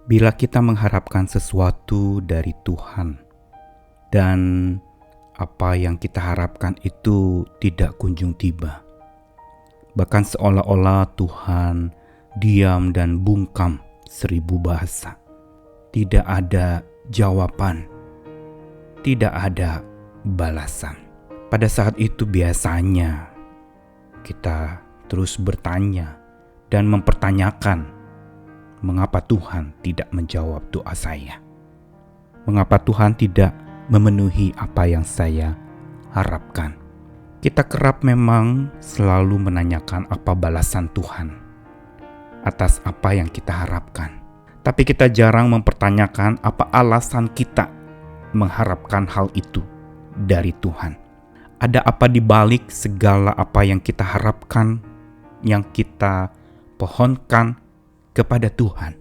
Bila kita mengharapkan sesuatu dari Tuhan dan apa yang kita harapkan itu tidak kunjung tiba, bahkan seolah-olah Tuhan diam dan bungkam seribu bahasa, tidak ada jawaban, tidak ada balasan. Pada saat itu biasanya kita terus bertanya dan mempertanyakan, mengapa Tuhan tidak menjawab doa saya? Mengapa Tuhan tidak memenuhi apa yang saya harapkan? Kita kerap memang selalu menanyakan apa balasan Tuhan atas apa yang kita harapkan. Tapi kita jarang mempertanyakan apa alasan kita mengharapkan hal itu dari Tuhan. Ada apa di balik segala apa yang kita harapkan, yang kita pohonkan kepada Tuhan?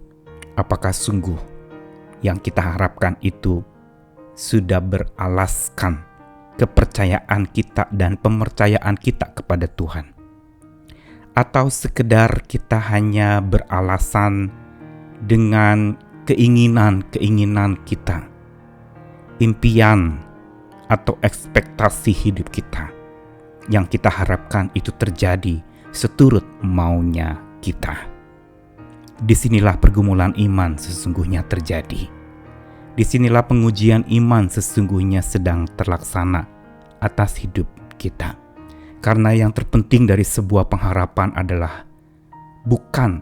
Apakah sungguh yang kita harapkan itu sudah beralaskan kepercayaan kita dan pemercayaan kita kepada Tuhan? Atau sekedar kita hanya beralasan dengan keinginan-keinginan kita, impian atau ekspektasi hidup kita yang kita harapkan itu terjadi seturut maunya kita? Disinilah pergumulan iman sesungguhnya terjadi. Disinilah pengujian iman sesungguhnya sedang terlaksana atas hidup kita. Karena yang terpenting dari sebuah pengharapan adalah bukan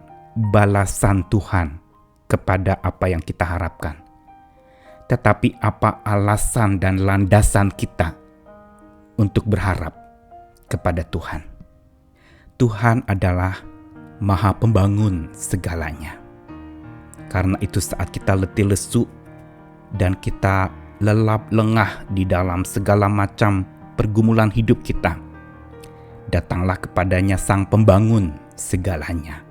balasan Tuhan kepada apa yang kita harapkan, tetapi apa alasan dan landasan kita untuk berharap kepada Tuhan. Tuhan adalah Maha Pembangun segalanya. Karena itu saat kita letih lesu dan kita lelap lengah di dalam segala macam pergumulan hidup kita, datanglah kepadanya Sang Pembangun segalanya.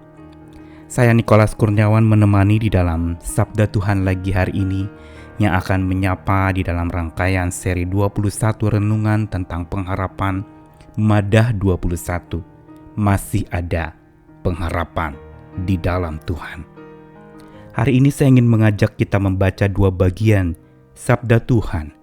Saya Nikolas Kurniawan menemani di dalam Sabda Tuhan lagi hari ini yang akan menyapa di dalam rangkaian seri 21 renungan tentang pengharapan Madah 21. Masih ada pengharapan di dalam Tuhan. Hari ini saya ingin mengajak kita membaca dua bagian Sabda Tuhan.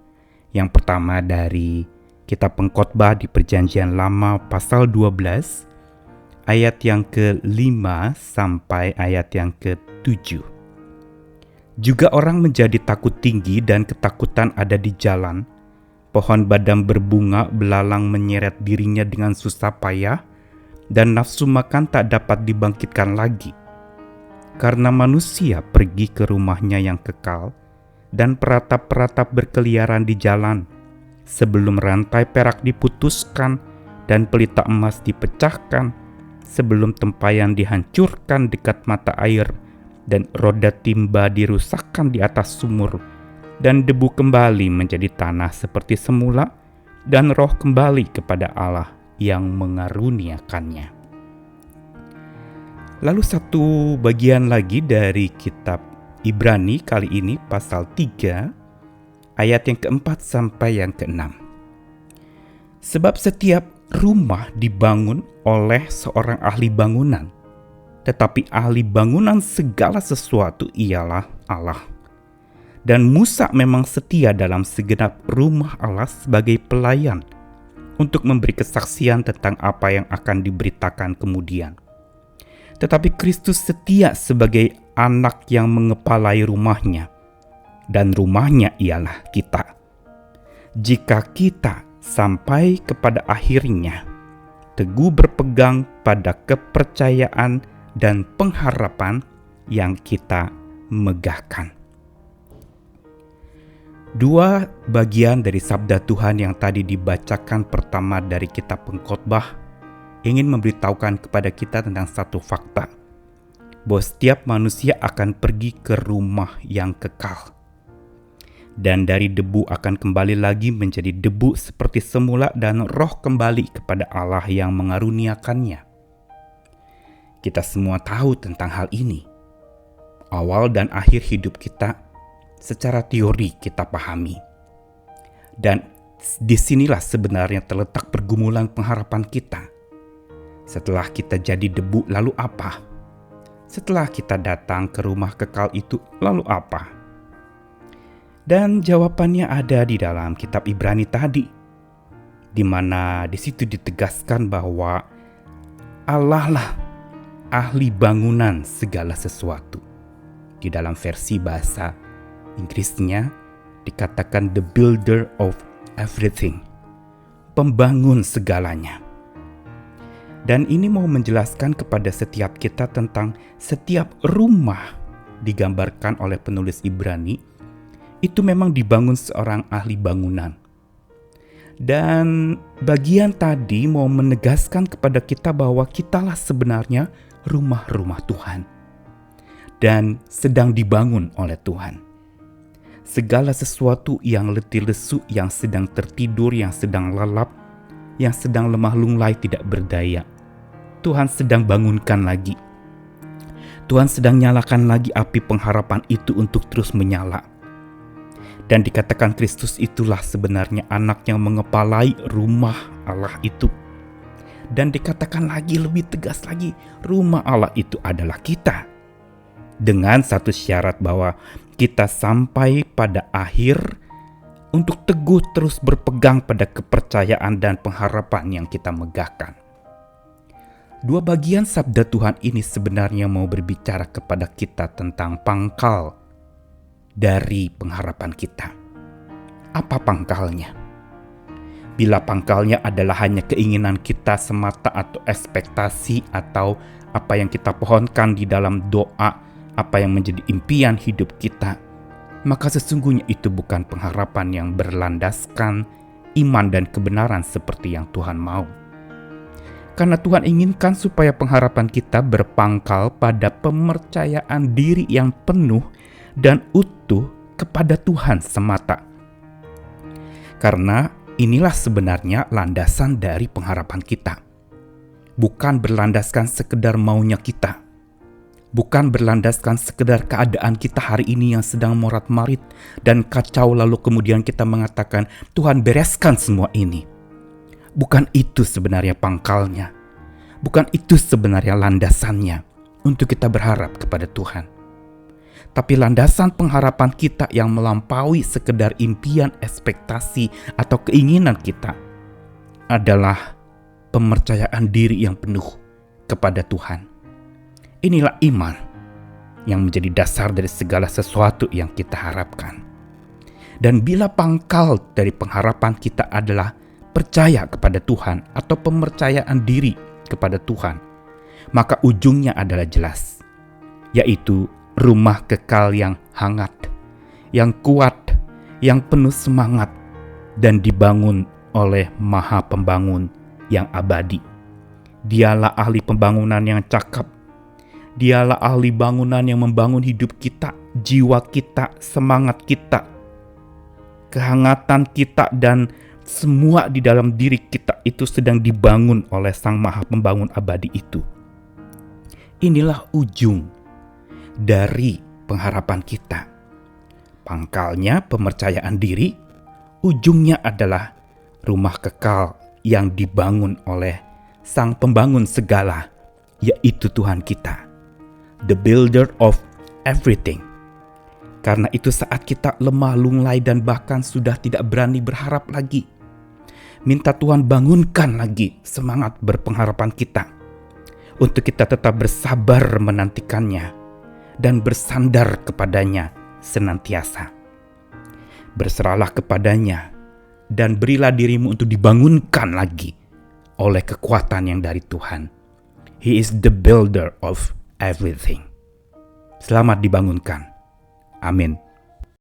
Yang pertama dari Kitab Pengkhotbah di Perjanjian Lama pasal 12 ayat yang ke-5 sampai ayat yang ke-7. Juga orang menjadi takut tinggi dan ketakutan ada di jalan. Pohon badam berbunga belalang menyeret dirinya dengan susah payah, dan nafsu makan tak dapat dibangkitkan lagi. Karena manusia pergi ke rumahnya yang kekal, dan peratap-peratap berkeliaran di jalan, sebelum rantai perak diputuskan dan pelita emas dipecahkan, sebelum tempayan dihancurkan dekat mata air, dan roda timba dirusakkan di atas sumur, dan debu kembali menjadi tanah seperti semula, dan roh kembali kepada Allah yang mengaruniakannya. Lalu satu bagian lagi dari kitab Ibrani, kali ini pasal 3 ayat yang ke-4 sampai yang ke-6. Sebab setiap rumah dibangun oleh seorang ahli bangunan, tetapi ahli bangunan segala sesuatu ialah Allah. Dan Musa memang setia dalam segenap rumah Allah sebagai pelayan untuk memberi kesaksian tentang apa yang akan diberitakan kemudian. Tetapi Kristus setia sebagai anak yang mengepalai rumahnya, dan rumahnya ialah kita. Jika kita sampai kepada akhirnya teguh berpegang pada kepercayaan dan pengharapan yang kita megahkan. Dua bagian dari sabda Tuhan yang tadi dibacakan pertama dari kitab Pengkhotbah ingin memberitahukan kepada kita tentang satu fakta, bahwa setiap manusia akan pergi ke rumah yang kekal, dan dari debu akan kembali lagi menjadi debu seperti semula, dan roh kembali kepada Allah yang mengaruniakannya. Kita semua tahu tentang hal ini. Awal dan akhir hidup kita secara teori kita pahami. Dan disinilah sebenarnya terletak pergumulan pengharapan kita. Setelah kita jadi debu, lalu apa? Setelah kita datang ke rumah kekal itu, lalu apa? Dan jawabannya ada di dalam kitab Ibrani tadi, di mana di situ ditegaskan bahwa Allah lah ahli bangunan segala sesuatu. Di dalam versi bahasa Inggrisnya dikatakan the builder of everything, pembangun segalanya. Dan ini mau menjelaskan kepada setiap kita tentang setiap rumah digambarkan oleh penulis Ibrani, itu memang dibangun seorang ahli bangunan. Dan bagian tadi mau menegaskan kepada kita bahwa kitalah sebenarnya rumah-rumah Tuhan dan sedang dibangun oleh Tuhan. Segala sesuatu yang letih lesu, yang sedang tertidur, yang sedang lelap, yang sedang lemah lunglai tidak berdaya, Tuhan sedang bangunkan lagi. Tuhan sedang nyalakan lagi api pengharapan itu untuk terus menyala. Dan dikatakan Kristus itulah sebenarnya anak yang mengepalai rumah Allah itu. Dan dikatakan lagi lebih tegas lagi, rumah Allah itu adalah kita. Dengan satu syarat bahwa kita sampai pada akhir untuk teguh terus berpegang pada kepercayaan dan pengharapan yang kita megahkan. Dua bagian sabda Tuhan ini sebenarnya mau berbicara kepada kita tentang pangkal dari pengharapan kita. Apa pangkalnya? Bila pangkalnya adalah hanya keinginan kita semata atau ekspektasi atau apa yang kita pohonkan di dalam doa, apa yang menjadi impian hidup kita, maka sesungguhnya itu bukan pengharapan yang berlandaskan iman dan kebenaran seperti yang Tuhan mau. Karena Tuhan inginkan supaya pengharapan kita berpangkal pada pemercayaan diri yang penuh dan utuh kepada Tuhan semata. Karena inilah sebenarnya landasan dari pengharapan kita. Bukan berlandaskan sekedar maunya kita. Bukan berlandaskan sekedar keadaan kita hari ini yang sedang morat-marit dan kacau lalu kemudian kita mengatakan, Tuhan bereskan semua ini. Bukan itu sebenarnya pangkalnya. Bukan itu sebenarnya landasannya untuk kita berharap kepada Tuhan. Tapi landasan pengharapan kita yang melampaui sekedar impian, ekspektasi, atau keinginan kita adalah pemercayaan diri yang penuh kepada Tuhan. Inilah iman yang menjadi dasar dari segala sesuatu yang kita harapkan. Dan bila pangkal dari pengharapan kita adalah percaya kepada Tuhan atau pemercayaan diri kepada Tuhan, maka ujungnya adalah jelas, yaitu rumah kekal yang hangat, yang kuat, yang penuh semangat, dan dibangun oleh Maha Pembangun yang abadi. Dialah ahli pembangunan yang cakap. Dialah ahli bangunan yang membangun hidup kita, jiwa kita, semangat kita, kehangatan kita, dan semua di dalam diri kita itu sedang dibangun oleh Sang Maha Pembangun abadi itu. Inilah ujung dari pengharapan kita. Pangkalnya pemercayaan diri, ujungnya adalah rumah kekal yang dibangun oleh Sang Pembangun segala, yaitu Tuhan kita, the builder of everything. Karena itu saat kita lemah lunglai dan bahkan sudah tidak berani berharap lagi, minta Tuhan bangunkan lagi semangat berpengharapan kita, untuk kita tetap bersabar menantikannya dan bersandar kepadanya senantiasa. Berserahlah kepadanya dan berilah dirimu untuk dibangunkan lagi oleh kekuatan yang dari Tuhan. He is the builder of everything. Selamat dibangunkan. Amin.